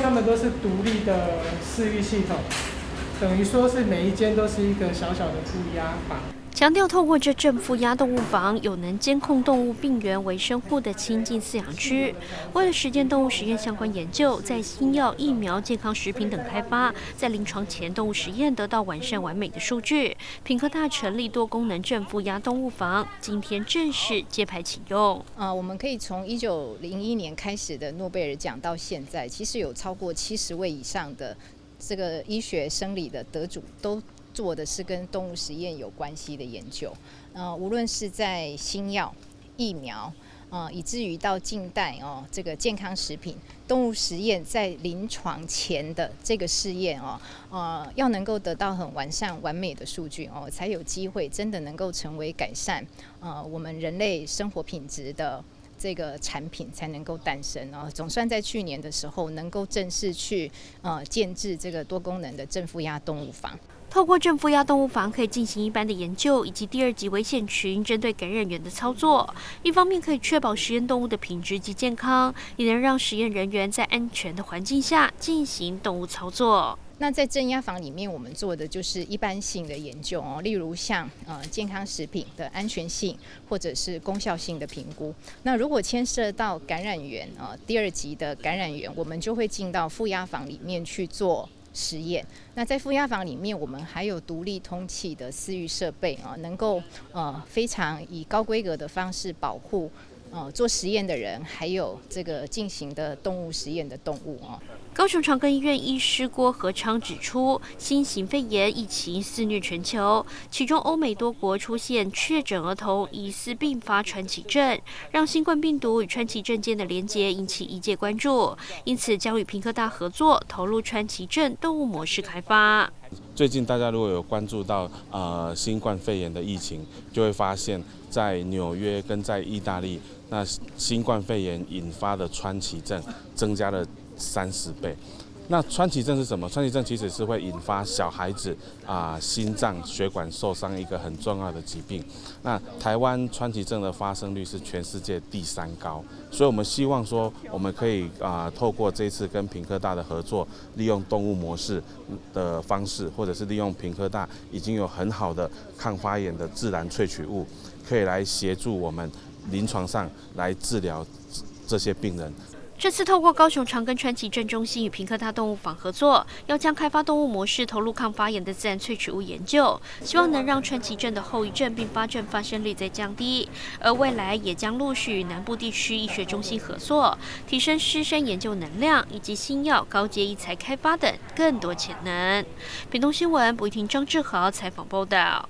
它们都是独立的饲育系统，等于说是每一间都是一个小小的负压房。强调透过这正负压动物房，有能监控动物病原微生物的亲近饲养区。为了实践动物实验相关研究，在新药、疫苗、健康食品等开发，在临床前动物实验得到完善完美的数据。屏科大成立多功能正负压动物房，今天正式揭牌启用。我们可以从1901年开始的诺贝尔奖到现在，其实有超过70位以上的这个医学生理的得主都做的是跟动物实验有关系的研究，无论是在新药、疫苗，以至于到近代这个健康食品，动物实验在临床前的这个试验要能够得到很完善、完美的数据才有机会真的能够成为改善我们人类生活品质的这个产品才能够诞生总算在去年的时候能够正式去建制这个多功能的正负压动物房。透过正负压动物房可以进行一般的研究，以及第2级危险群针对感染源的操作。一方面可以确保实验动物的品质及健康，也能让实验人员在安全的环境下进行动物操作。那在正压房里面，我们做的就是一般性的研究例如像健康食品的安全性或者是功效性的评估。那如果牵涉到感染源第2级的感染源，我们就会进到负压房里面去做实验。那在负压房里面，我们还有独立通气的饲育设备能够非常以高规格的方式保护做实验的人，还有这个进行的动物实验的动物高雄长庚医院医师郭和昌指出，新型肺炎疫情肆虐全球，其中欧美多国出现确诊儿童疑似并发川崎症，让新冠病毒与川崎症间的连结引起医界关注，因此将与屏科大合作，投入川崎症动物模式开发。最近大家如果有关注到新冠肺炎的疫情，就会发现在纽约跟在意大利，那新冠肺炎引发的川崎症增加了30倍。那川崎症是什么？川崎症其实是会引发小孩子心脏血管受伤一个很重要的疾病。那台湾川崎症的发生率是全世界第3高，所以我们希望说，我们可以透过这次跟屏科大的合作，利用动物模式的方式，或者是利用屏科大已经有很好的抗发炎的自然萃取物，可以来协助我们临床上来治疗这些病人。这次透过高雄长庚川崎症中心与屏科大动物坊合作，要将开发动物模式投入抗发炎的自然萃取物研究，希望能让川崎症的后遗症并发症发生率再降低。而未来也将陆续与南部地区医学中心合作，提升师生研究能量，以及新药、高阶医材开发等更多潜能。屏东新闻不一听张志豪采访报道。